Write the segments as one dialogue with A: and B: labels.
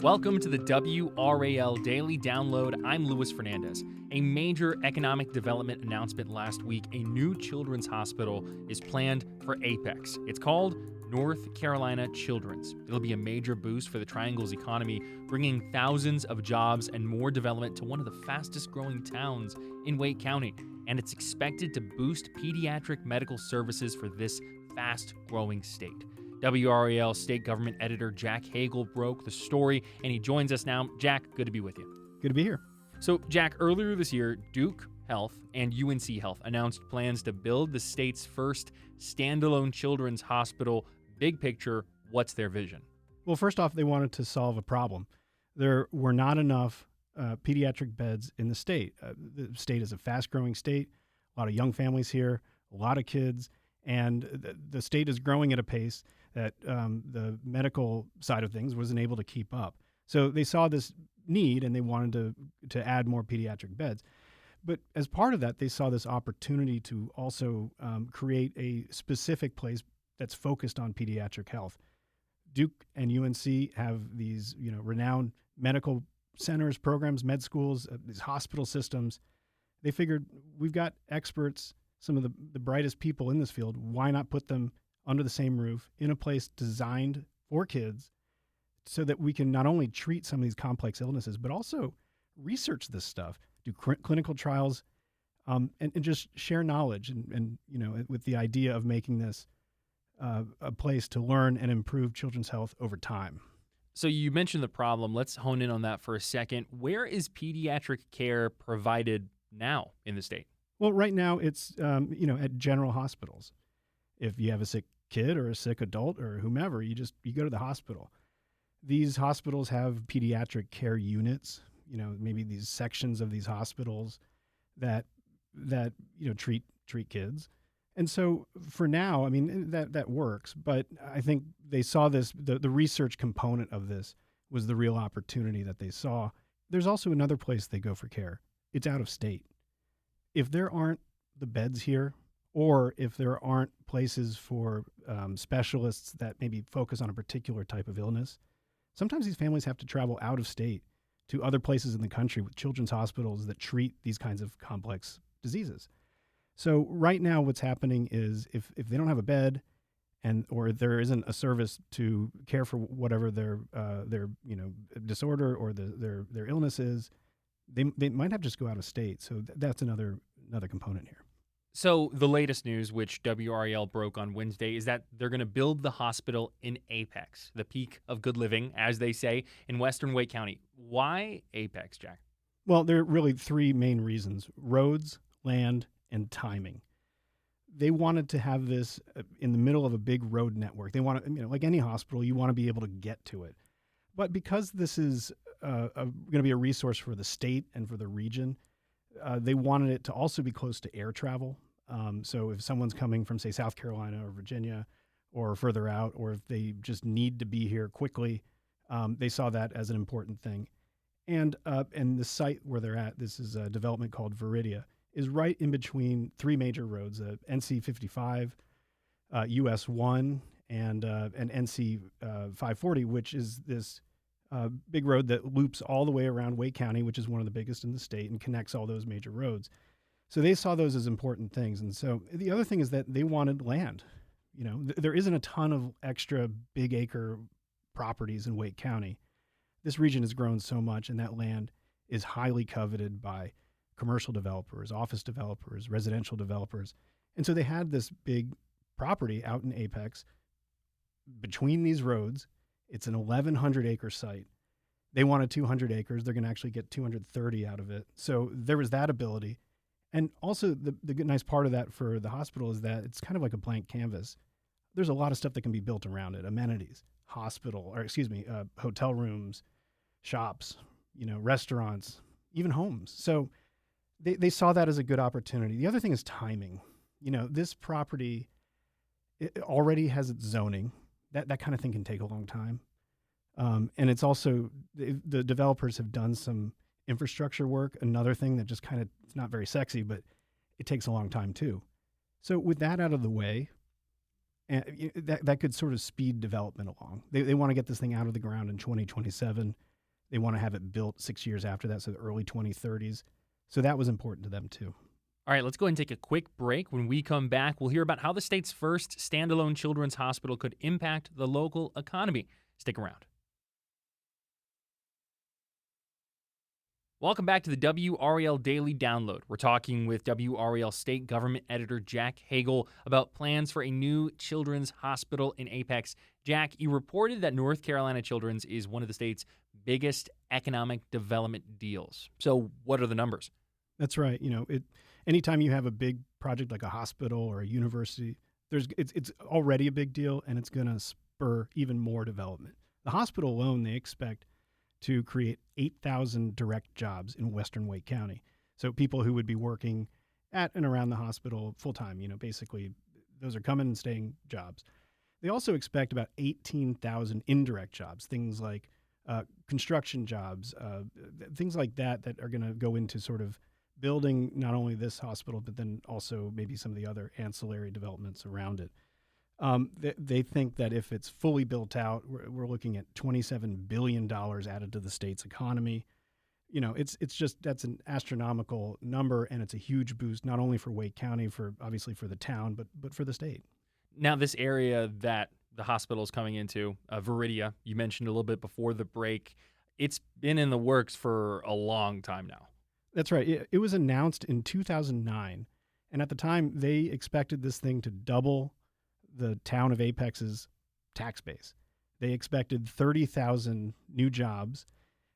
A: Welcome to the WRAL Daily Download. I'm Luis Fernandez. A major economic development announcement last week: a new children's hospital is planned for Apex. It's called North Carolina Children's. It'll be a major boost for the Triangle's economy, bringing thousands of jobs and more development to one of the fastest growing towns in Wake County. And it's expected to boost pediatric medical services for this fast growing state. WRAL state government editor Jack Hagel broke the story, and he joins us now. Jack, good to be with you.
B: Good to be here.
A: So, Jack, earlier this year, Duke Health and UNC Health announced plans to build the state's first standalone children's hospital. Big picture, what's their vision?
B: Well, first off, they wanted to solve a problem. There were not enough pediatric beds in the state. The state is a fast-growing state, a lot of young families here, a lot of kids, and the state is growing at a pace that the medical side of things wasn't able to keep up. So they saw this need, and they wanted to add more pediatric beds. But as part of that, they saw this opportunity to also create a specific place that's focused on pediatric health. Duke and UNC have these, renowned medical centers, programs, med schools, these hospital systems. They figured, we've got experts, some of the brightest people in this field. Why not put them under the same roof in a place designed for kids so that we can not only treat some of these complex illnesses, but also research this stuff, do clinical trials, and just share knowledge and with the idea of making this a place to learn and improve children's health over time.
A: So you mentioned the problem. Let's hone in on that for a second. Where is pediatric care provided now in the state?
B: Well, right now it's at general hospitals. If you have a sick kid or a sick adult or whomever, you go to the hospital. These hospitals have pediatric care units, maybe these sections of these hospitals that treat kids. And so for now, I mean, that works, but I think they saw this, the research component of this was the real opportunity that they saw. There's also another place they go for care. It's out of state. If there aren't the beds here, or if there aren't places for specialists that maybe focus on a particular type of illness, sometimes these families have to travel out of state to other places in the country with children's hospitals that treat these kinds of complex diseases. So right now what's happening is if they don't have a bed or there isn't a service to care for whatever their disorder or their illness is, they might have to just go out of state. So that's another component here.
A: So the latest news, which WRAL broke on Wednesday, is that they're going to build the hospital in Apex, the peak of good living, as they say, in western Wake County. Why Apex, Jack?
B: Well, there are really three main reasons: roads, land, and timing. They wanted to have this in the middle of a big road network. They want to, like any hospital, you want to be able to get to it. But because this is going to be a resource for the state and for the region, they wanted it to also be close to air travel. So if someone's coming from, say, South Carolina or Virginia or further out, or if they just need to be here quickly, they saw that as an important thing. And the site where they're at, this is a development called Veridea, is right in between three major roads, NC 55, US 1, and NC 540, which is this big road that loops all the way around Wake County, which is one of the biggest in the state, and connects all those major roads. So they saw those as important things. And so the other thing is that they wanted land. There isn't a ton of extra big acre properties in Wake County. This region has grown so much, and that land is highly coveted by commercial developers, office developers, residential developers. And so they had this big property out in Apex between these roads. It's an 1,100 acre site. They wanted 200 acres. They're going to actually get 230 out of it. So there was that ability. And also the good, nice part of that for the hospital is that it's kind of like a blank canvas. There's a lot of stuff that can be built around it: amenities, hotel rooms, shops, restaurants, even homes. So they saw that as a good opportunity. The other thing is timing. This property, it already has its zoning. That kind of thing can take a long time. And it's also, the developers have done some infrastructure work, another thing that just kind of, it's not very sexy, but it takes a long time too. So with that out of the way, and that could sort of speed development along. They want to get this thing out of the ground in 2027. They want to have it built 6 years after that, so the early 2030s. So that was important to them too.
A: All right, let's go ahead and take a quick break. When we come back, we'll hear about how the state's first standalone children's hospital could impact the local economy. Stick around. Welcome back to the WRAL Daily Download. We're talking with WRAL State Government Editor Jack Hagel about plans for a new children's hospital in Apex. Jack, you reported that North Carolina Children's is one of the state's biggest economic development deals. So what are the numbers?
B: That's right. Anytime you have a big project like a hospital or a university, it's already a big deal, and it's going to spur even more development. The hospital alone, they expect to create 8,000 direct jobs in Western Wake County. So people who would be working at and around the hospital full time, basically those are coming and staying jobs. They also expect about 18,000 indirect jobs, things like construction jobs, things like that are going to go into sort of building not only this hospital, but then also maybe some of the other ancillary developments around it. They think that if it's fully built out, we're looking at $27 billion added to the state's economy. That's an astronomical number, and it's a huge boost not only for Wake County, obviously for the town, but for the state.
A: Now, this area that the hospital is coming into, Veridea, you mentioned a little bit before the break, it's been in the works for a long time now.
B: That's right. It was announced in 2009, and at the time, they expected this thing to double the town of Apex's tax base. They expected 30,000 new jobs.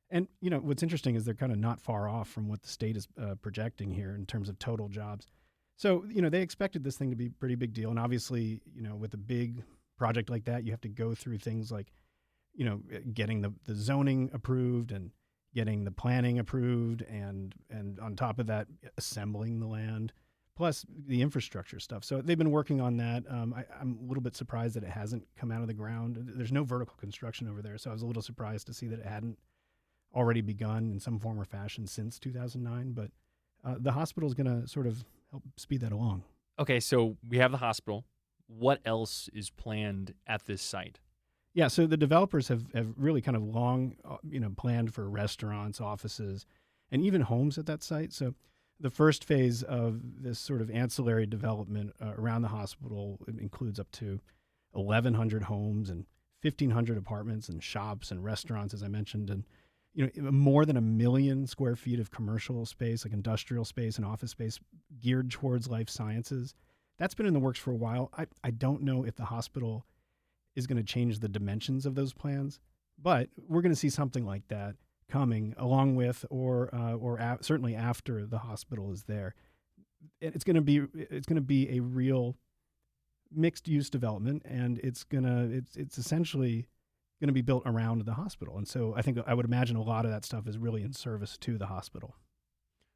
B: And, what's interesting is they're kind of not far off from what the state is projecting here in terms of total jobs. So, they expected this thing to be a pretty big deal. And obviously, with a big project like that, you have to go through things like, getting the zoning approved and getting the planning approved. And on top of that, assembling the land, plus the infrastructure stuff. So they've been working on that. I'm a little bit surprised that it hasn't come out of the ground. There's no vertical construction over there, so I was a little surprised to see that it hadn't already begun in some form or fashion since 2009. But the hospital is going to sort of help speed that along.
A: Okay, so we have the hospital. What else is planned at this site?
B: Yeah, so the developers have really kind of long, planned for restaurants, offices, and even homes at that site. So the first phase of this sort of ancillary development around the hospital includes up to 1,100 homes and 1,500 apartments and shops and restaurants, as I mentioned, and more than 1 million square feet of commercial space, like industrial space and office space, geared towards life sciences. That's been in the works for a while. I don't know if the hospital is going to change the dimensions of those plans, but we're going to see something like that coming along with or certainly after the hospital is there. It's going to be a real mixed use development, and it's essentially going to be built around the hospital. And so I would imagine a lot of that stuff is really in service to the hospital.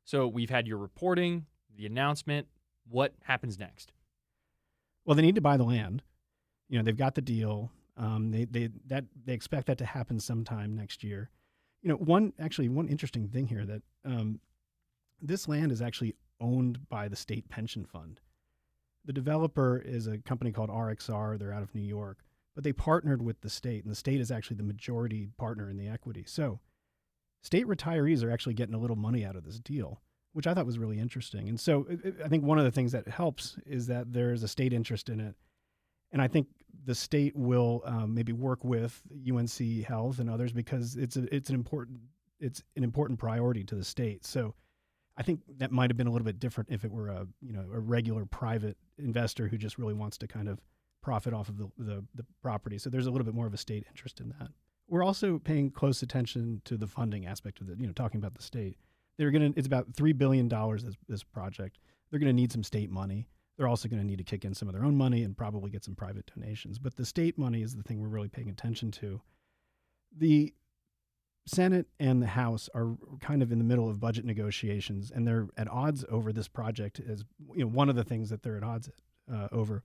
A: So we've had your reporting, the announcement. What happens next?
B: Well, they need to buy the land. They've got the deal. They expect that to happen sometime next year. One interesting thing here that this land is actually owned by the state pension fund. The developer is a company called RXR. They're out of New York, but they partnered with the state, and the state is actually the majority partner in the equity. So state retirees are actually getting a little money out of this deal, which I thought was really interesting. And so I think one of the things that helps is that there's a state interest in it. And I think the state will maybe work with UNC Health and others because it's an important priority to the state. So I think that might have been a little bit different if it were a regular private investor who just really wants to kind of profit off of the property. So there's a little bit more of a state interest in that. We're also paying close attention to the funding aspect of it. Talking about the state, it's about $3 billion. This project. They're going to need some state money. They're also going to need to kick in some of their own money and probably get some private donations. But the state money is the thing we're really paying attention to. The Senate and the House are kind of in the middle of budget negotiations, and they're at odds over this project. As one of the things that they're at odds over.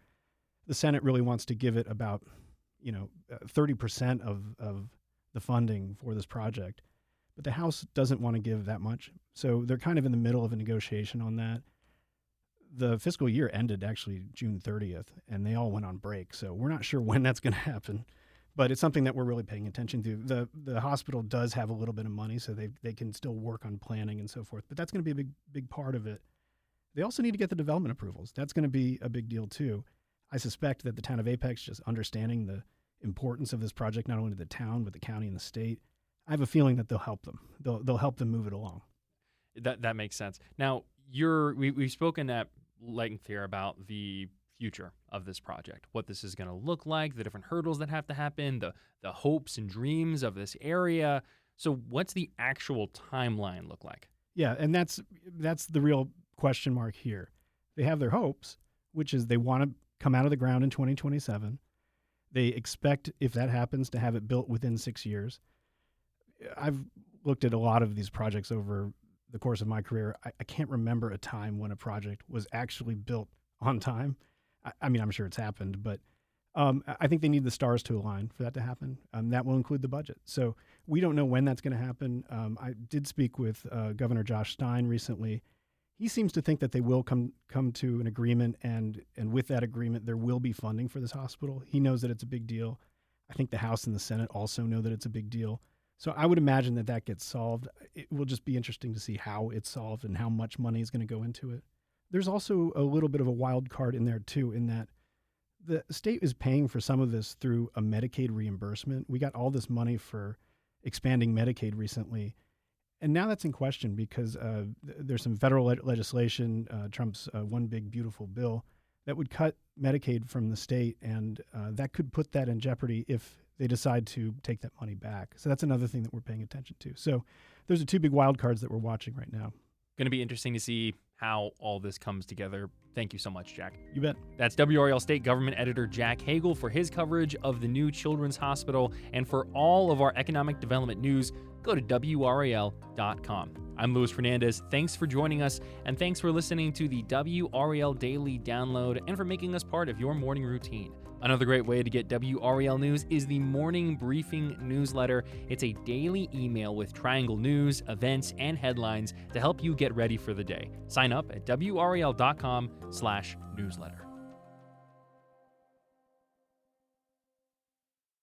B: The Senate really wants to give it about 30% of the funding for this project, but the House doesn't want to give that much. So they're kind of in the middle of a negotiation on that. The fiscal year ended actually June 30th, and they all went on break. So we're not sure when that's going to happen. But it's something that we're really paying attention to. The hospital does have a little bit of money, so they can still work on planning and so forth. But that's going to be a big part of it. They also need to get the development approvals. That's going to be a big deal too. I suspect that the town of Apex, just understanding the importance of this project, not only to the town but the county and the state, I have a feeling that they'll help them. They'll help them move it along.
A: That makes sense. Now, we've spoken at length here about the future of this project, what this is going to look like, the different hurdles that have to happen, the hopes and dreams of this area. So what's the actual timeline look like?
B: Yeah, and that's the real question mark here. They have their hopes, which is they want to come out of the ground in 2027. They expect, if that happens, to have it built within 6 years. I've looked at a lot of these projects over the course of my career. I can't remember a time when a project was actually built on time. I mean, I'm sure it's happened, but I think they need the stars to align for that to happen. That will include the budget. So we don't know when that's going to happen. I did speak with Governor Josh Stein recently. He seems to think that they will come to an agreement, and with that agreement, there will be funding for this hospital. He knows that it's a big deal. I think the House and the Senate also know that it's a big deal. So I would imagine that gets solved. It will just be interesting to see how it's solved and how much money is going to go into it. There's also a little bit of a wild card in there, too, in that the state is paying for some of this through a Medicaid reimbursement. We got all this money for expanding Medicaid recently, and now that's in question because there's some federal legislation, Trump's One Big Beautiful Bill, that would cut Medicaid from the state, and that could put that in jeopardy if they decide to take that money back. So that's another thing that we're paying attention to. So those are two big wild cards that we're watching right now.
A: Going to be interesting to see how all this comes together. Thank you so much, Jack.
B: You bet.
A: That's WRAL State Government Editor Jack Hagel for his coverage of the new Children's Hospital. And for all of our economic development news, go to WRAL.com. I'm Luis Fernandez. Thanks for joining us, and thanks for listening to the WRAL Daily Download and for making us part of your morning routine. Another great way to get WRAL news is the Morning Briefing newsletter. It's a daily email with Triangle news, events, and headlines to help you get ready for the day. Sign up at WRAL.com/newsletter.